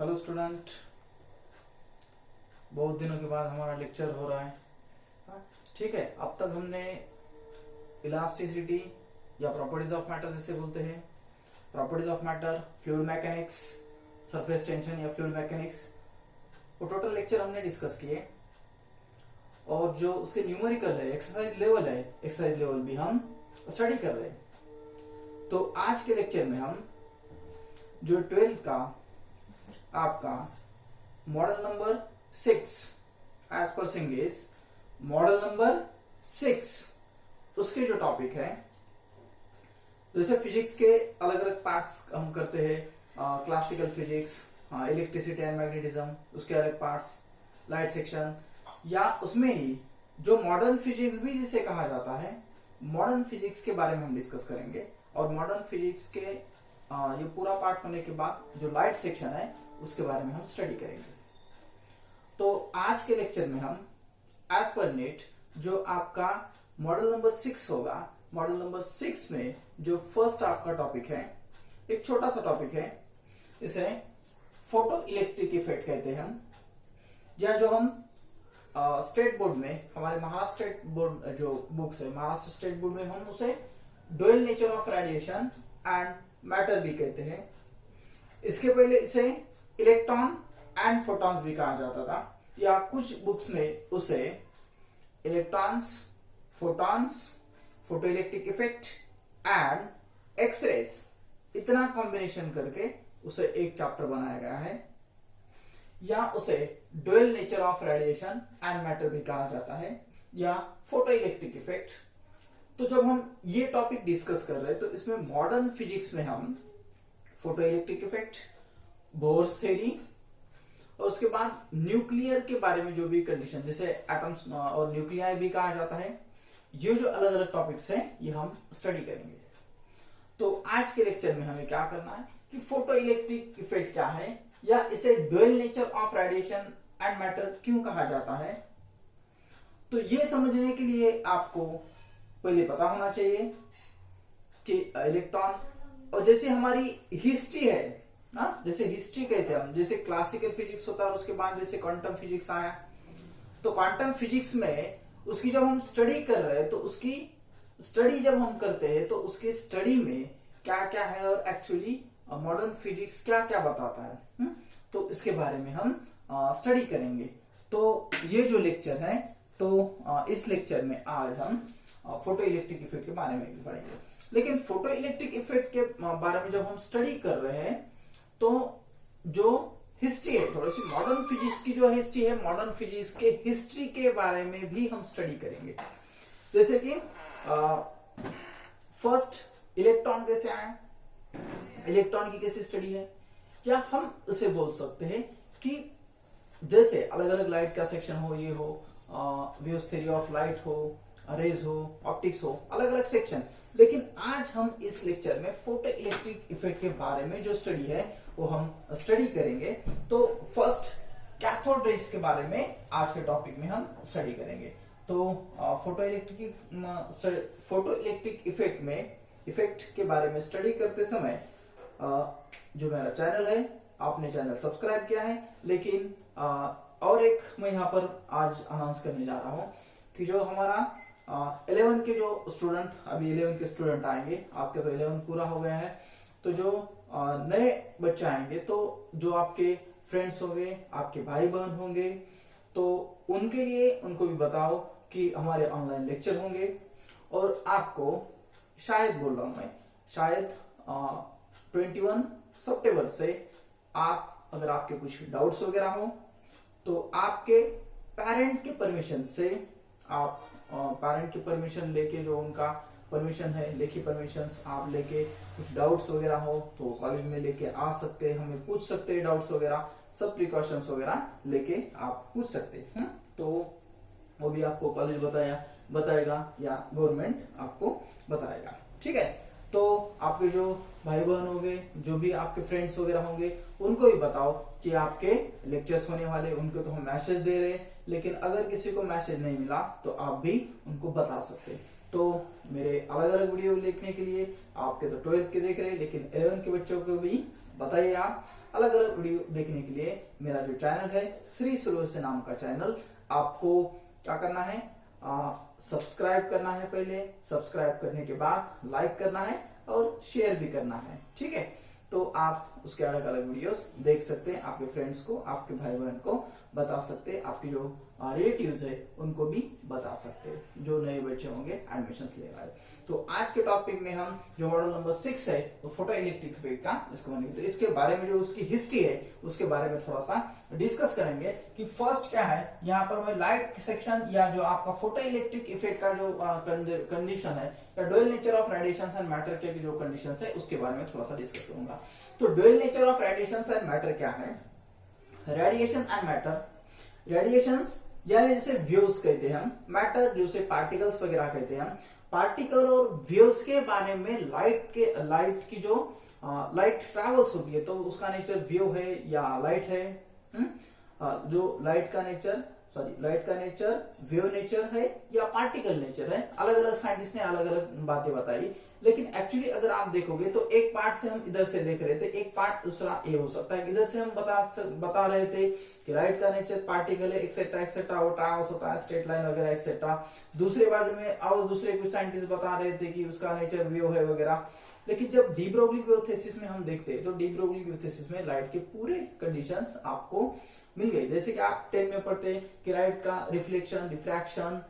Hello student, बहुत दिनों के बाद हमारा लेक्चर हो रहा है। ठीक है, अब तक हमने इलास्टिसिटी या प्रॉपर्टीज ऑफ मैटर जिसे बोलते हैं, properties of matter, fluid mechanics, surface tension या फ्लूइड मैकेनिक्स, वो टोटल लेक्चर हमने डिस्कस किए। और जो उसके न्यूमेरिकल है, एक्सरसाइज लेवल भी हम स्टडी कर रहे हैं। तो आज के लेक्चर में हम जो 12th का आपका model number 6 as per सिंगेस model number 6 उसके जो टॉपिक है, जैसे फिजिक्स के अलग अलग पार्ट्स हम करते हैं, classical physics, electricity and magnetism, उसके अलग पार्ट्स, लाइट सेक्शन, या उसमें ही जो मॉडर्न फिजिक्स भी जिसे कहा जाता है, मॉडर्न फिजिक्स के बारे में हम डिस्कस करेंगे। और मॉडर्न फिजिक्स के ये पूरा पार्ट होने के बाद जो लाइट सेक्शन है उसके बारे में हम स्टडी करेंगे। तो आज के लेक्चर में हम एज पर नेट जो आपका मॉडल नंबर 6 होगा, मॉडल नंबर 6 में जो फर्स्ट आपका टॉपिक है, एक छोटा सा टॉपिक है, इसे फोटो इलेक्ट्रिक इफेक्ट कहते हैं हम, या जो हम स्टेट बोर्ड में, हमारे महाराष्ट्र स्टेट बोर्ड जो बुक्स है, महाराष्ट्र स्टेट बोर्ड में हम उसे dual nature of radiation and matter भी कहते हैं। इसके पहले इसे इलेक्ट्रॉन एंड फोटॉन्स भी कहा जाता था, या कुछ बुक्स में उसे electrons, photons, photo electric effect and X rays, इतना कॉम्बिनेशन करके उसे एक चैप्टर बनाया गया है, या उसे dual nature of radiation and matter भी कहा जाता है, या फोटो इलेक्ट्रिक इफेक्ट। तो जब हम ये टॉपिक डिस्कस कर रहे हैं तो इसमें मॉडर्न फिजिक्स में हम photo electric effect, bourse theory, और उसके बाद न्यूक्लियर के बारे में जो भी कंडीशन, जैसे एटम्स और न्यूक्लियाई भी कहा जाता है, ये जो अलग अलग टॉपिक्स हैं ये हम स्टडी करेंगे। तो आज के लेक्चर में हमें क्या करना है कि फोटो इलेक्ट्रिक इफेक्ट क्या है, या इसे dual nature of radiation and matter क्यों कहा जाता है। तो ये समझने के लिए आपको पहले पता होना चाहिए कि इलेक्ट्रॉन, और जैसे हमारी हिस्ट्री है ना, जैसे हिस्ट्री कहते हैं हम, जैसे क्लासिकल फिजिक्स होता है, उसके बाद जैसे क्वांटम फिजिक्स आया, तो क्वांटम फिजिक्स में उसकी जब हम स्टडी कर रहे हैं, तो उसकी स्टडी जब हम करते हैं तो उसकी स्टडी में क्या क्या है, और एक्चुअली मॉडर्न फिजिक्स क्या क्या बताता है, तो इसके बारे में हम स्टडी करेंगे। तो ये जो लेक्चर है, तो इस लेक्चर में आज हम फोटो इलेक्ट्रिक इफेक्ट के बारे में पढ़ेंगे। लेकिन फोटो इलेक्ट्रिक इफेक्ट के बारे में जब हम स्टडी कर रहे हैं, तो जो हिस्ट्री है, थोड़ी सी मॉडर्न फिजिक्स की जो हिस्ट्री है, मॉडर्न फिजिक्स के हिस्ट्री के बारे में भी हम स्टडी करेंगे। जैसे कि फर्स्ट इलेक्ट्रॉन कैसे आया, इलेक्ट्रॉन की कैसे स्टडी है, या हम उसे बोल सकते हैं कि जैसे अलग अलग लाइट का सेक्शन हो, ये हो वेव्स थ्योरी ऑफ लाइट हो, रेज हो, ऑप्टिक्स हो, अलग अलग सेक्शन। लेकिन आज हम इस लेक्चर में फोटो इलेक्ट्रिक इफेक्ट के बारे में जो स्टडी है वो हम स्टडी करेंगे। तो फर्स्ट कैथोड रेज के बारे में आज के टॉपिक में हम स्टडी करेंगे। तो फोटो इलेक्ट्रिक इफेक्ट में, इफेक्ट के बारे में स्टडी करते समय जो मेरा चैनल है, आपने चैनल सब्सक्राइब किया है, लेकिन और एक मैं यहाँ पर आज अनाउंस करने जा रहा हूँ कि जो हमारा 11 के जो स्टूडेंट, अभी 11 के स्टूडेंट आएंगे, आपके तो 11 पूरा हो गया है, तो जो नए बच्चे आएंगे, तो जो आपके फ्रेंड्स होंगे, आपके भाई बहन होंगे, तो उनके लिए उनको भी बताओ कि हमारे ऑनलाइन लेक्चर होंगे। और आपको शायद बोल रहा हूं मैं, शायद 21 सितंबर से आप, अगर आपके कुछ डाउट्स वगैरह हो, तो आपके पेरेंट के परमिशन से, आप पेरेंट की परमिशन लेके, जो उनका परमिशन है, लेखी परमिशन आप लेके, कुछ डाउट्स वगैरह हो तो कॉलेज में लेके आ सकते हैं, हमें पूछ सकते हैं डाउट्स वगैरह, सब प्रिकॉशंस वगैरह लेके आप पूछ सकते हैं। तो वो भी आपको कॉलेज बताएगा या गवर्नमेंट आपको बताएगा। ठीक है, तो आपके जो भाई बहन होंगे, जो भी आपके फ्रेंड्स वगैरह होंगे, उनको भी बताओ कि आपके लेक्चर्स होने वाले, उनको तो हम मैसेज दे रहे हैं, लेकिन अगर किसी को मैसेज नहीं मिला तो आप भी उनको बता सकते हैं। तो मेरे अलग अलग वीडियो देखने के लिए, आपके तो 12th के देख रहे हैं, लेकिन 11 के बच्चों को भी बताइए आप, अलग अलग वीडियो देखने के लिए मेरा जो चैनल है श्री सूर्यवंशी नाम का चैनल, आपको क्या करना है, सब्सक्राइब करना है। पहले सब्सक्राइब करने के बाद लाइक करना है और शेयर भी करना है, ठीक है। तो आप उसके अलग अलग वीडियोस देख सकते हैं, आपके फ्रेंड्स को, आपके भाई बहन को बता सकते हैं, आपके जो रिलेटिव्स है उनको भी बता सकते हैं जो नए बच्चे होंगे एडमिशन ले रहे हैं। तो आज के टॉपिक में हम जो मॉडल नंबर 6 है तो फोटो इलेक्ट्रिक इफेक्ट का इसको बनेंगे, तो इसके बारे में जो उसकी हिस्ट्री है उसके बारे में थोड़ा सा डिस्कस करेंगे कि फर्स्ट क्या है। यहाँ पर मैं लाइट सेक्शन या जो आपका फोटो इलेक्ट्रिक इफेक्ट का जो कंडीशन है या dual nature of radiation and matter के जो कंडीशन है उसके बारे में थोड़ा सा डिस्कस करूंगा। तो dual nature of radiation and matter क्या है, रेडिएशन एंड मैटर, रेडिएशंस यानी जैसे वेव्स कहते हैं हम, मैटर जैसे पार्टिकल्स वगैरह कहते हैं हम। पार्टिकल और वेव्स के बारे में लाइट की जो लाइट ट्रैवल्स होती है तो उसका नेचर वेव है या लाइट है। जो लाइट का नेचर वेव नेचर है या पार्टिकल नेचर है, अलग अलग साइंटिस्ट ने अलग अलग बातें बताई। लेकिन एक्चुअली अगर आप देखोगे तो एक पार्ट से हम इधर से देख रहे थे, एक पार्ट दूसरा ए हो सकता है। इधर से हम बता रहे थे कि लाइट का नेचर पार्टिकल है एक्सेट्रा एक्सेट्रा, वो ट्रैवल्स होता है स्ट्रेट लाइन वगैरह एक्सेट्रा। दूसरे बाजू में और दूसरे कुछ साइंटिस्ट बता रहे थे कि उसका नेचर वेव है वगैरह। लेकिन जब डी ब्रोगली वेव थीसिस में हम देखते हैं तो डी ब्रोगली वेव थीसिस में लाइट के पूरे कंडीशंस आपको मिल गई। जैसे कि आप 10 में पढ़ते हैं कि लाइट का रिफ्लेक्शन, डिफ्रैक्शन,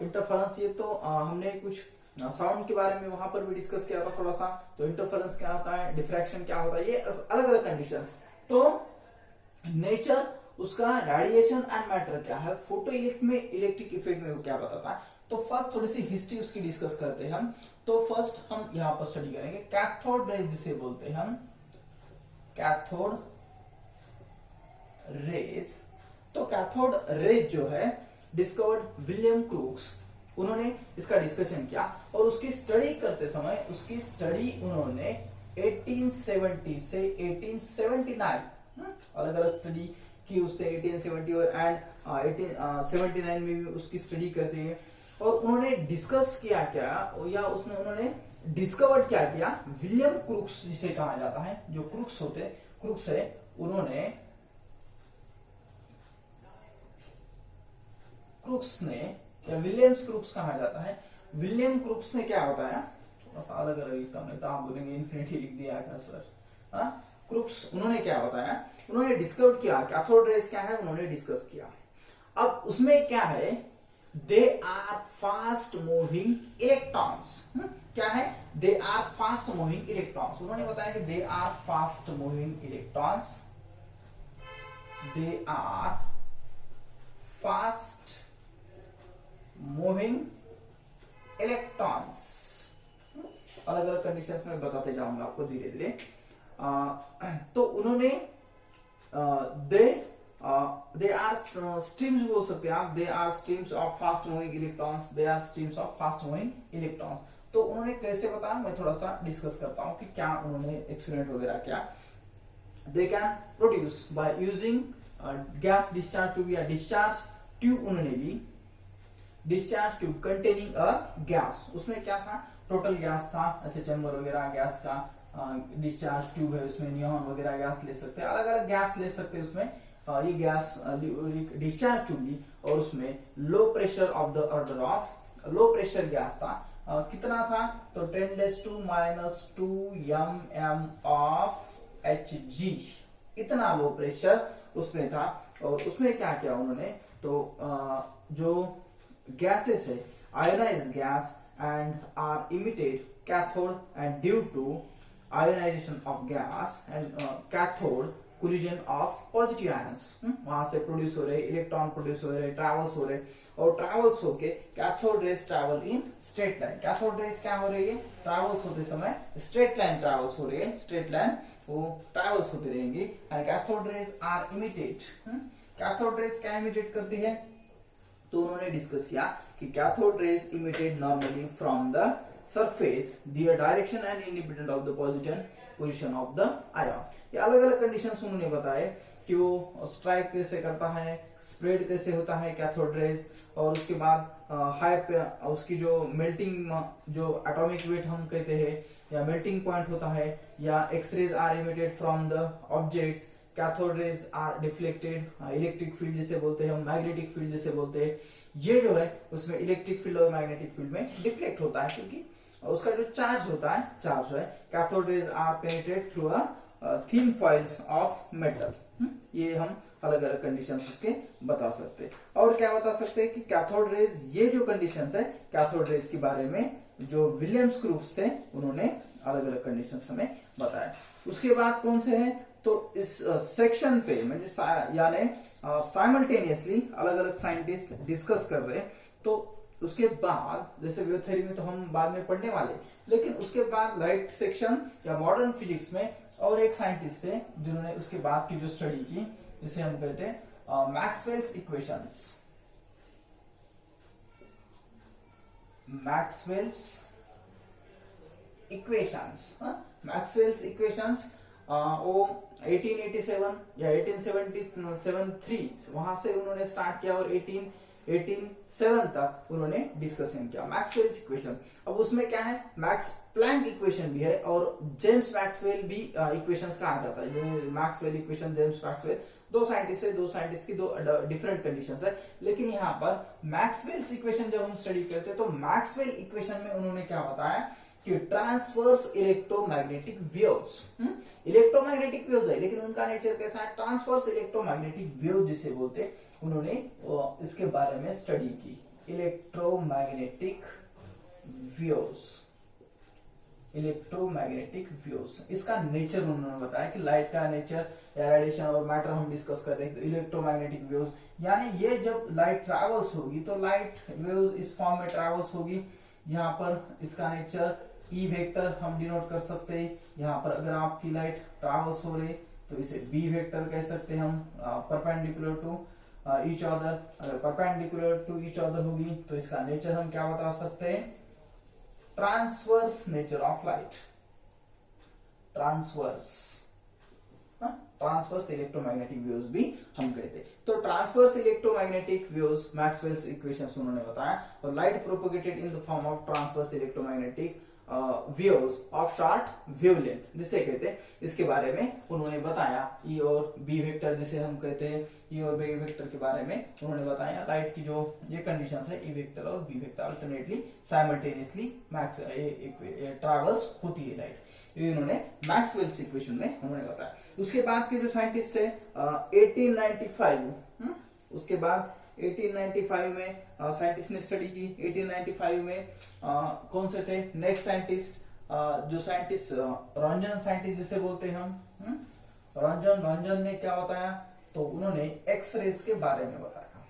इंटरफेरेंस, ये तो हमने कुछ साउंड के बारे में वहां पर भी डिस्कस किया था थोड़ा सा। तो इंटरफेरेंस क्या होता है, डिफ्रैक्शन क्या होता है, ये अलग अलग कंडीशंस। तो नेचर उसका रेडिएशन एंड मैटर क्या है, फोटो इलेक्ट्रिक इफेक्ट में वो क्या बताता है। तो फर्स्ट थोड़ी सी हिस्ट्री उसकी डिस्कस करते हैं हम। तो फर्स्ट हम यहाँ पर स्टडी करेंगे कैथोड रेज, जिसे बोलते हैं हम कैथोड रेज। तो कैथोड रेज जो है डिस्कवर्ड विलियम क्रूक्स, उन्होंने इसका डिस्कशन किया और उसकी स्टडी करते समय उसकी स्टडी उन्होंने 1870 से 1879 अलग अलग स्टडी की उसने 1870 और एंड 1879 में भी उसकी स्टडी करते हैं। और उन्होंने डिस्कस किया क्या या उन्होंने डिस्कवर्ड क्या किया, विलियम क्रूक्स जिसे कहा जाता है, जो क्रूक्स है उन्होंने क्रूक्स ने या विलियम्स क्रूक्स कहा जाता है। विलियम क्रूक्स ने क्या बताया, थोड़ा सा अलग अलग लिखता हूं तो आप बोलेंगे इन्फिनिटी लिख दिया क्या सर। क्रूक्स उन्होंने क्या बताया, उन्होंने डिस्कवर किया कैथोड रेज क्या है, उन्होंने डिस्कस किया। अब उसमें क्या है, they are fast moving electrons. क्या है, they are fast moving electrons. उन्होंने बताया कि they are fast moving electrons, they are fast moving electrons. अलग अलग कंडीशंस में बताते जाऊंगा आपको धीरे धीरे। तो उन्होंने दे आर स्ट्रीम्स बोल सकते हैं आप, they are streams of fast moving electrons, they are streams of fast moving electrons. तो उन्होंने कैसे बताया, मैं थोड़ा सा डिस्कस करता हूं कि क्या उन्होंने एक्सपेरिमेंट वगैरह किया। They can produce by using gas discharge tube या डिस्चार्ज ट्यूब उन्होंने ली, discharge tube containing a gas. उसमें क्या था, टोटल गैस था, ऐसे चैम्बर वगैरह गैस का डिस्चार्ज ट्यूब है, उसमें नियॉन वगैरह गैस ले सकते हैं, अलग अलग गैस ले सकते हैं उसमें। ये गैस डिस्चार्ज ट्यूब ली और उसमें low pressure of the order of, low pressure gas था, कितना था तो 10⁻² mm ऑफ Hg, इतना लो प्रेशर उसमें था। और उसमें क्या किया उन्होंने, तो जो गैसेस है ionise gas and are emitted cathode and due to ionisation of gas and cathode collision of positive ions, वहां से प्रोड्यूस हो रहे इलेक्ट्रॉन, प्रोड्यूस हो रहे ट्रैवल्स हो रहे और ट्रैवल्स होके cathode rays travel in straight line. Cathode rays क्या हो रही है, ट्रैवल्स होते समय स्ट्रेट लाइन ट्रैवल्स हो रही है, स्ट्रेट लाइन वो ट्रैवल्स होती रहेंगी। And cathode rays are emitted, cathode rays क्या इमिटेट करती है, तो उन्होंने डिस्कस किया कि cathode rays emitted normally from the surface their direction and independent of the position of the ion. ये अलग अलग कंडीशंस उन्होंने बताए कि वो स्ट्राइक कैसे करता है, स्प्रेड कैसे होता है कैथोड रेज, और उसके बाद हाई पे उसकी जो मेल्टिंग जो एटॉमिक वेट हम कहते हैं या मेल्टिंग पॉइंट होता है, या X rays are emitted from the objects, cathode rays are deflected, electric field जिसे बोलते हैं हम, मैग्नेटिक फील्ड जिसे बोलते हैं, ये जो है उसमें इलेक्ट्रिक फील्ड और मैग्नेटिक फील्ड में डिफ्लेक्ट होता है, क्योंकि उसका जो चार्ज होता है, चार्ज है, cathode rays are penetrate through a thin foils of metal. ये हम अलग अलग कंडीशंस उसके बता सकते हैं। और क्या बता सकते हैं कि कैथोड रेज, ये जो कंडीशंस है कैथोड रेज के बारे में, जो विलियम्स ग्रुप्स थे उन्होंने अलग अलग कंडीशंस हमें बताया। उसके बाद कौन से हैं, तो इस सेक्शन पे यानी साइमल्टेनियसली अलग अलग साइंटिस्ट डिस्कस कर रहे हैं। तो उसके बाद जैसे वेव थ्योरी में तो हम बाद में पढ़ने वाले, लेकिन उसके बाद लाइट सेक्शन या मॉडर्न फिजिक्स में और एक साइंटिस्ट थे जिन्होंने उसके बाद की जो स्टडी की, जिसे हम कहते हैं Maxwell's equations. Maxwell's equations, Maxwell's equations वो 1887 या 1873 वहां से उन्होंने स्टार्ट किया और 1887 तक उन्होंने डिस्कशन किया मैक्सवेल्स इक्वेशन। अब उसमें क्या है, मैक्स प्लैंक इक्वेशन भी है और जेम्स मैक्सवेल भी इक्वेशंस कहा जाता है। मैक्सवेल इक्वेशन, जेम्स मैक्सवेल, दो साइंटिस्ट है, दो साइंटिस्ट की दो डिफरेंट कंडीशंस है। लेकिन यहाँ पर मैक्सवेल्स इक्वेशन जब हम स्टडी करते हैं तो मैक्सवेल इक्वेशन में उन्होंने क्या बताया कि transverse electromagnetic waves, electromagnetic waves है, लेकिन उनका नेचर कैसा है, ट्रांसवर्स इलेक्ट्रोमैग्नेटिक वेव जिसे बोलते हैं, उन्होंने इसके बारे में स्टडी की। इलेक्ट्रोमैग्नेटिक वेव्स, इलेक्ट्रोमैग्नेटिक वेव्स, इसका नेचर उन्होंने बताया कि लाइट का नेचर या रेडिएशन और मैटर हम डिस्कस कर रहे हैं। तो इलेक्ट्रोमैग्नेटिक वेव्स यानी ये जब लाइट ट्रैवल्स होगी तो लाइट वेव्स इस फॉर्म में ट्रैवल्स होगी। यहाँ पर इसका नेचर ई वेक्टर हम डिनोट कर सकते हैं। यहाँ पर अगर आपकी लाइट ट्रैवल्स हो रही तो इसे बी वेक्टर कह सकते हैं हम, परपेंडिकुलर टू ईच अदर। अगर परपेंडिकुलर टू ईच अदर होगी तो इसका नेचर हम क्या बता सकते हैं, transverse nature of light, transverse, transverse electromagnetic waves भी हम कहते हैं। तो transverse electromagnetic waves Maxwell's equations उन्होंने बताया, और light propagated in the form of transverse electromagnetic waves of short wavelength जिसे कहते हैं, इसके बारे में उन्होंने बताया। ई और बी वेक्टर जिसे हम कहते हैं, ई और बी वेक्टर के बारे में उन्होंने बताया। लाइट की जो ये कंडीशंस है, ई वेक्टर और B vector alternately simultaneously travels होती है लाइट, ये उन्होंने मैक्सवेल्स इक्वेशन में उन्होंने बताया। उसके बाद के जो साइंटिस्ट है 1895, उसके बाद 1895 में साइंटिस्ट ने स्टडी की। 1895 में कौन से थे नेक्स्ट साइंटिस्ट, जो साइंटिस्ट रंजन साइंटिस्ट जिसे बोलते हैं हम, रंजन ने क्या बताया, तो उन्होंने एक्सरेज के बारे में बताया।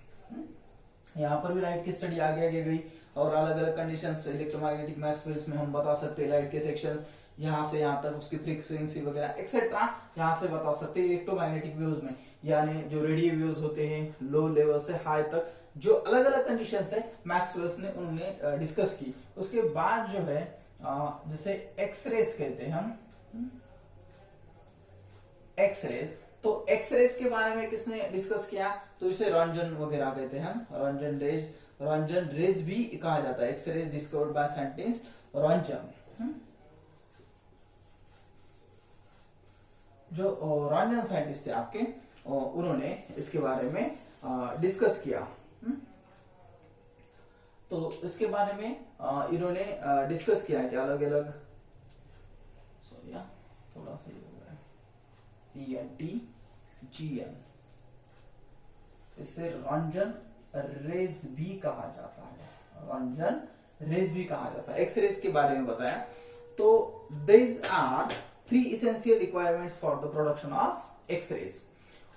यहाँ पर भी लाइट की स्टडी आगे आगे गई और अलग अलग कंडीशंस इलेक्ट्रोमैग्नेटिक मैक्सवेल्स में हम बता सकते हैं लाइट के सेक्शंस, यहाँ से यहाँ तक उसकी फ्रीक्वेंसी वगैरह एक्सेट्रा यहाँ से बता सकते हैं। इलेक्ट्रोमैग्नेटिक वेव्स में यानी जो रेडियो वेव्स होते हैं लो लेवल से हाई तक, जो अलग अलग कंडीशंस है मैक्सवेल्स ने उन्होंने डिस्कस की। उसके बाद जो है जैसे एक्सरेज कहते हैं हम, एक्सरेज, तो एक्सरेज के बारे में किसने डिस्कस किया, तो इसे रंजन वगैरह कहते हैं हम, रंजन रेज भी कहा जाता है। X rays discovered by scientist Roentgen. जो रंजन साइंटिस्ट थे आपके, उन्होंने इसके बारे में डिस्कस किया। तो इसके बारे में इन्होंने डिस्कस किया है कि अलग अलग, सॉरी थोड़ा सा TNTGN, इसे रंजन रेज भी कहा जाता है, रंजन रेज भी कहा जाता है। एक्सरेज के बारे में बताया। तो these are 3 essential requirements for the production of X-rays।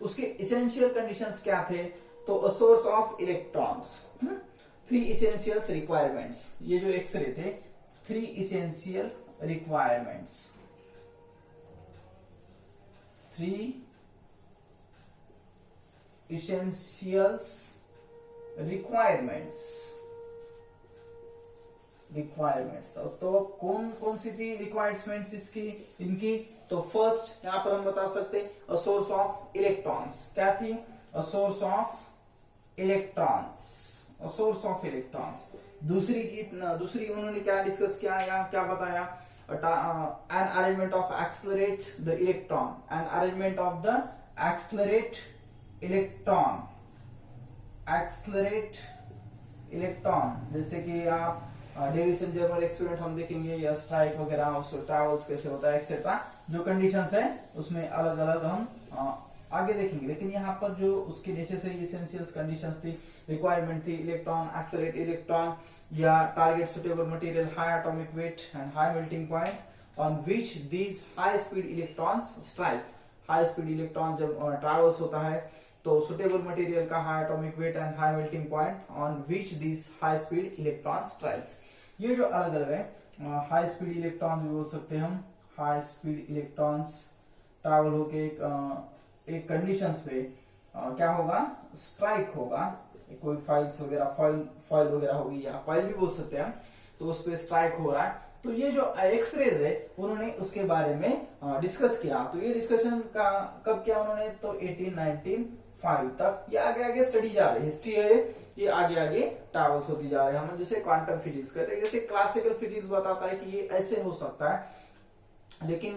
उसके essential conditions क्या थे, तो a source of electrons, 3 essential requirements, ये जो X-ray थे 3 essential requirements, 3 essentials requirements। तो कौन कौन सी थी रिक्वायरमेंट्स इसकी, इनकी, तो फर्स्ट यहां पर हम बता सकते अ सोर्स ऑफ इलेक्ट्रॉन्स, क्या थी? A source of electrons, a source of electrons. दूसरी उन्होंने क्या डिस्कस किया या क्या बताया? an arrangement of accelerate the electron, an arrangement of the accelerate electron, accelerate electron, जैसे कि आप डेविसन जर्मल एक्सपेरिमेंट हम देखेंगे या स्ट्राइक वगैरह, ट्रैवल्स कैसे होता है एक्सेट्रा, जो कंडीशंस है उसमें अलग अलग हम आगे देखेंगे। लेकिन यहाँ पर जो उसकी नेसेसरी एसेंशियल्स कंडीशंस थी, रिक्वायरमेंट थी, इलेक्ट्रॉन एक्सेलरेट इलेक्ट्रॉन या target suitable material, high atomic weight and high melting point on which these high speed electrons strike. High speed electron जब ट्रैवल्स होता है तो सुटेबल मटेरियल का high atomic weight and high melting point on which this high speed electron strikes. ये जो अलग अलग है, हाई स्पीड इलेक्ट्रॉन भी बोल सकते हैं हम, हाई स्पीड इलेक्ट्रॉन्स ट्रैवल होके एक कंडीशंस पे क्या होगा? स्ट्राइक होगा। कोई फाइल्स वगैरह, फाइल वगैरह होगी या फाइल भी बोल सकते हैं हम, तो उस पे स्ट्राइक हो रहा है। तो ये जो एक्सरेज है उन्होंने उसके बारे में डिस्कस किया। तो ये डिस्कशन का कब किया उन्होंने? तो 1895 तक। ये आगे आगे स्टडी जा रही हिस्ट्री है, ये आगे आगे ट्रैवल्स होती जा रही है। हम जैसे क्वांटम फिजिक्स कहते हैं, जैसे क्लासिकल फिजिक्स बताता है कि ये ऐसे हो सकता है, लेकिन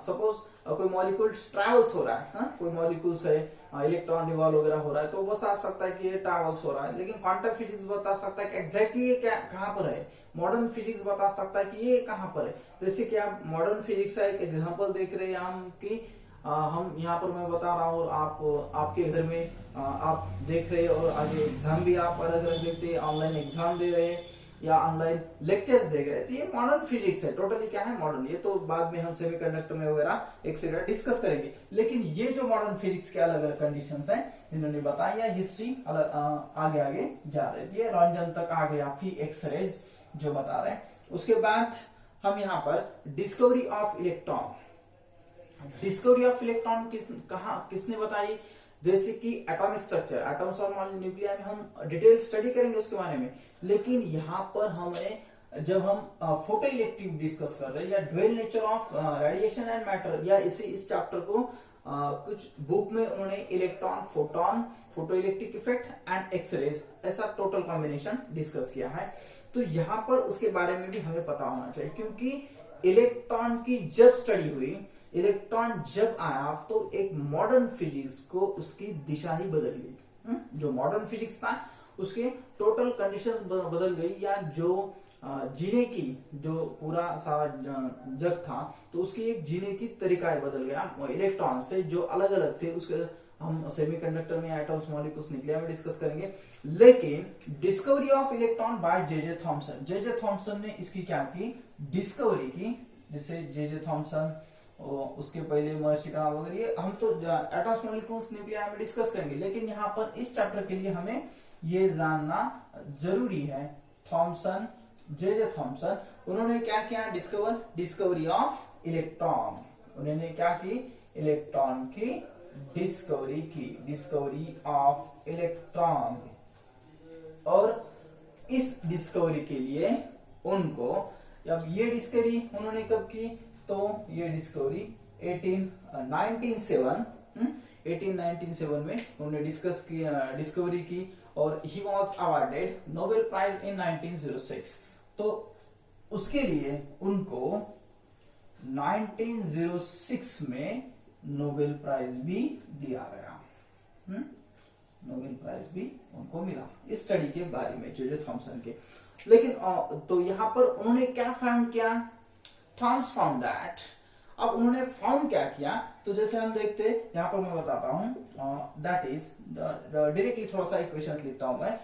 सपोज कोई मॉलिक्यूल ट्रैवल्स हो रहा है, हा? कोई मॉलिक्यूल्स है, इलेक्ट्रॉन रिवॉल्व वगैरह हो रहा है, तो वो बता सकता है कि ये ट्रैवल्स हो रहा है। लेकिन क्वांटम फिजिक्स बता सकता है कि एग्जैक्टली ये क्या कहां पर है। मॉडर्न फिजिक्स बता सकता है कि ये कहां पर है। जैसे कि आप मॉडर्न फिजिक्स का एक एग्जांपल देख रहे हैं हम कि हम यहाँ पर मैं बता रहा हूँ, आप आपके घर में आप देख रहे हैं और आगे एग्जाम भी आप अलग अलग देखते हैं, ऑनलाइन एग्जाम दे रहे हैं या ऑनलाइन लेक्चर्स दे रहे हैं, तो ये मॉडर्न फिजिक्स है। टोटली क्या है? मॉडर्न। ये तो बाद में हम सेमीकंडक्टर में वगैरह एक्सेट्रा डिस्कस करेंगे। लेकिन ये जो मॉडर्न फिजिक्स के अलग अलग कंडीशंस हैं इन्होंने बताया, या हिस्ट्री आगे आगे जा रही है। ये रंजन तक आ गया आपकी एक्सरेज जो बता रहे हैं। उसके बाद हम यहाँ पर discovery of electron, discovery of electron किसने बताई? जैसे कि एटॉमिक स्ट्रक्चर, एटम्स और न्यूक्लिया में हम डिटेल स्टडी करेंगे उसके बारे में। लेकिन यहाँ पर हमें जब हम फोटो इलेक्ट्रिक डिस्कस कर रहे हैं या dual nature of radiation and matter, या इस चैप्टर को कुछ बुक में उन्होंने electron, photon, photo electric effect and X rays, ऐसा टोटल कॉम्बिनेशन डिस्कस किया है। तो यहाँ पर उसके बारे में भी हमें पता होना चाहिए, क्योंकि इलेक्ट्रॉन की जब स्टडी हुई, इलेक्ट्रॉन जब आया, तो एक मॉडर्न फिजिक्स को उसकी दिशा ही बदल गई। जो मॉडर्न फिजिक्स था उसके टोटल कंडीशंस बदल गई, या जो जीने की जो पूरा सारा जग था तो उसकी एक जीने की तरीका बदल गया इलेक्ट्रॉन से, जो अलग अलग थे। उसके हम सेमीकंडक्टर में एटम्स, मॉलिक्यूल्स, न्यूक्लिया में डिस्कस करेंगे। लेकिन discovery of electron by J Thomson, J Thomson ने इसकी क्या की? डिस्कवरी की। जैसे जे थॉमसन, उसके पहले महर्षि कणाद वगैरह, ये हम तो एटम्स, मॉलिक्यूल्स, न्यूक्लिया में डिस्कस करेंगे। लेकिन यहाँ पर इस चैप्टर के लिए हमें ये जानना जरूरी है। थॉमसन, जे थॉमसन, उन्होंने क्या किया? Discovery of electron. उन्होंने क्या की? इलेक्ट्रॉन की डिस्कवरी की, डिस्कवरी ऑफ इलेक्ट्रॉन। और इस डिस्कवरी के लिए उनको, अब ये डिस्कवरी उन्होंने कब की? तो ये डिस्कवरी 1897 में उन्होंने डिस्कवरी की, और he was awarded Nobel prize in 1906। तो उसके लिए उनको 1906 में नोबेल प्राइज भी दिया गया। नोबेल प्राइज भी उनको मिला इस स्टडी के बारे में, जे थॉमसन के। लेकिन तो यहाँ पर उन्होंने क्या फाउंड किया? Thomas found that. अब उन्होंने फाउंड क्या किया? तो जैसे हम देखते हैं, यहाँ पर मैं बताता हूं, दैट इज डायरेक्टली थोड़ा सा इक्वेशंस लिखता हूं मैं।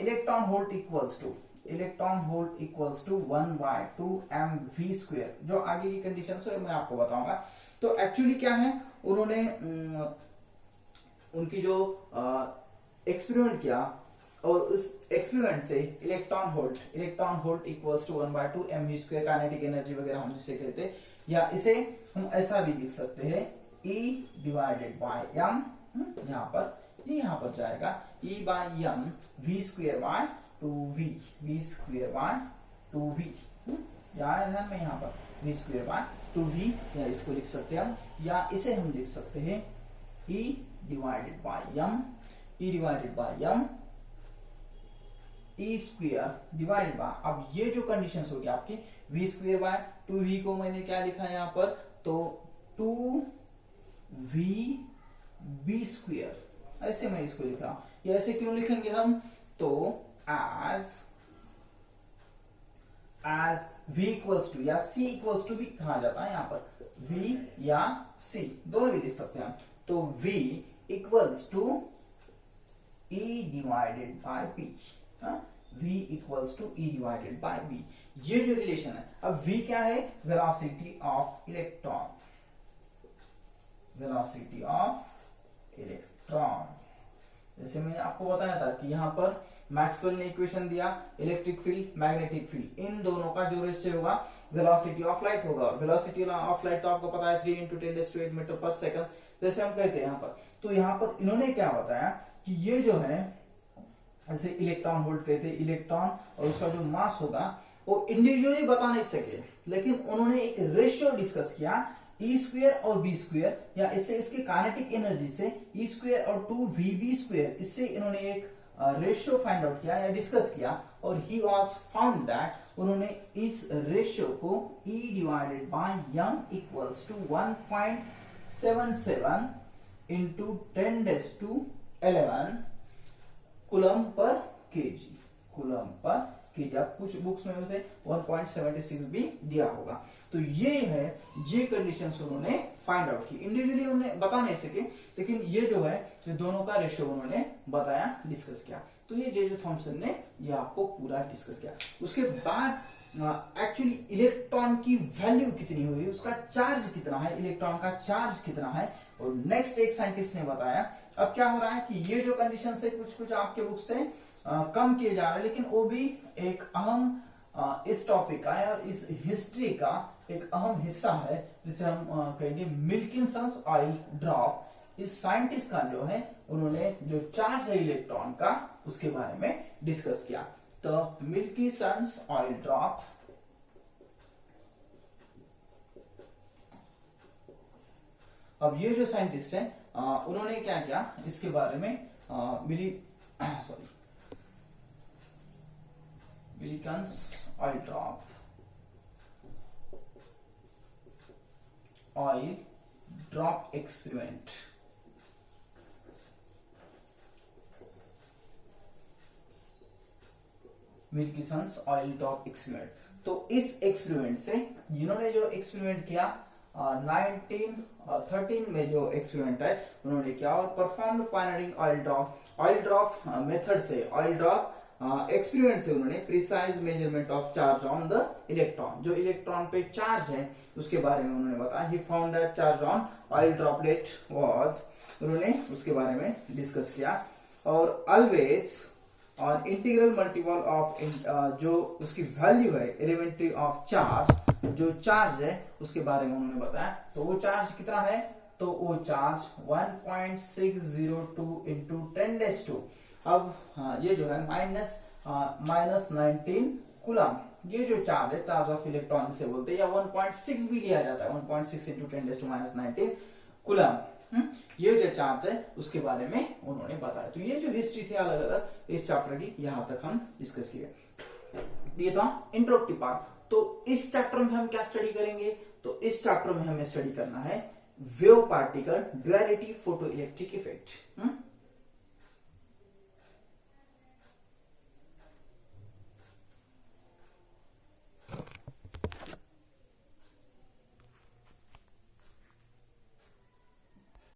Electron volt equals to 1/2 mv²। जो आगे की कंडीशन है मैं आपको बताऊंगा। तो एक्चुअली क्या है, उन्होंने उनकी जो एक्सपेरिमेंट किया, और उस एक्सपेरिमेंट से electron volt equals to 1/2 mv², kinetic energy वगैरह हम जिसे कहते हैं, या इसे हम ऐसा भी लिख सकते हैं E डिवाइडेड बाय m। यहाँ पर ये यहाँ पर जाएगा E/m v²/2v, v²/2v। ध्यान में यहाँ पर v²/2v। 2v, या इसको लिख सकते हैं हम, या इसे हम लिख सकते हैं E divided by m, E divided by m E square divided by, अब ये जो कंडीशंस हो गया आपकी v स्क्वेयर बाय 2v को मैंने क्या लिखा है यहाँ पर, तो 2v b स्क्वेयर, ऐसे मैं इसको लिख रहा हूं। ये ऐसे क्यों लिखेंगे हम, तो as v इक्वल्स टू या c इक्वल्स टू भी कहा जाता है यहाँ पर, v या c दोनों भी लिख सकते हैं हम। तो v equals to e divided by b, v equals to e divided by b, ये जो रिलेशन है। अब v क्या है, velocity of electron, velocity of electron. जैसे मैंने आपको बताया था कि यहाँ पर मैक्सवेल ने इक्वेशन दिया, इलेक्ट्रिक फील्ड मैग्नेटिक फील्ड, इन दोनों का जो रेशियो होगा वेलोसिटी ऑफ लाइट होगा। वेलोसिटी ऑफ लाइट तो आपको पता है 3 × 10⁸ मीटर पर सेकंड, जैसे हम कहते हैं यहाँ पर। तो यहाँ पर इन्होंने क्या बताया कि ये जो है, जैसे इलेक्ट्रॉन वोल्ट कहते हैं, इलेक्ट्रॉन और उसका जो मास होगा वो इंडिविजुअली बता नहीं सके, लेकिन उन्होंने एक रेशियो डिस्कस किया, ई स्क्वेयर और बी स्क्वेयर, या इससे इसके काइनेटिक एनर्जी से ई स्क्वेयर और 2vb स्क्वेयर, इससे इन्होंने एक रेशियो फाइंड आउट किया या डिस्कस किया, और ही वाज फाउंड दैट, उन्होंने इस रेशियो को E divided by m equals to 1.77 into 10⁻11 coulomb per KG, coulomb per KG. अब कुछ बुक्स में उसे 1.76 भी दिया होगा। तो ये है, ये कंडीशंस उन्होंने फाइंड आउट की, इंडिविजुअली उन्हें बता नहीं सके, लेकिन ये जो है ये दोनों का रेशियो उन्होंने बताया, डिस्कस किया। तो ये जे थॉमसन ने ये आपको पूरा डिस्कस किया। उसके बाद एक्चुअली इलेक्ट्रॉन की वैल्यू कितनी हुई, उसका चार्ज कितना है, इलेक्ट्रॉन का चार्ज कितना है, और नेक्स्ट एक साइंटिस्ट ने बताया। अब क्या हो रहा है कि ये जो कंडीशन है कुछ कुछ आपके बुक से कम किए जा रहे हैं, लेकिन वो भी एक अहम इस टॉपिक का है और इस हिस्ट्री का एक अहम हिस्सा है, जिसे हम कहेंगे मिल्किंसंस ऑयल ड्रॉप। इस साइंटिस्ट का जो है, उन्होंने जो चार्ज है इलेक्ट्रॉन का उसके बारे में डिस्कस किया। तो मिल्किंसंस ऑयल ड्रॉप, अब ये जो साइंटिस्ट है उन्होंने क्या किया इसके बारे में, Millikan's oil drop, oil drop experiment. Millikan's oil drop experiment. तो इस एक्सपेरिमेंट से जिन्होंने जो एक्सपेरिमेंट किया 1913 में जो एक्सपेरिमेंट है उन्होंने किया, और perform pioneering oil drop method से, ऑयल ड्रॉप एक्सपेरिमेंट से उन्होंने precise measurement of charge on the electron, जो इलेक्ट्रॉन पे चार्ज है उसके बारे में उन्होंने बताया। He found that charge on oil droplet was, उन्होंने उसके बारे में डिस्कस किया। और ऑलवेज और इंटीग्रल मल्टीपल ऑफ, जो उसकी वैल्यू है एलिमेंट्री ऑफ चार्ज, जो चार्ज है उसके बारे में उन्होंने बताया। तो वो चार्ज कितना है, तो वो चार्ज 1.602 इंटू 10⁻²। अब ये जो है -19 कूलम, ये जो चार्ज है, चार्ज ऑफ इलेक्ट्रॉन जिसे बोलते हैं, या 1.6 भी लिया जाता है, 1.6 इंटू 10⁻19 कूलम, ये जो चार्ज है उसके बारे में उन्होंने बताया। तो ये जो हिस्ट्री थी अलग अलग इस चैप्टर की, यहां तक हम डिस्कस किए। ये तो इंट्रोडक्टिव पार्ट। तो इस चैप्टर में हम क्या स्टडी करेंगे, तो इस चैप्टर में हमें स्टडी करना है wave particle duality photo electric effect.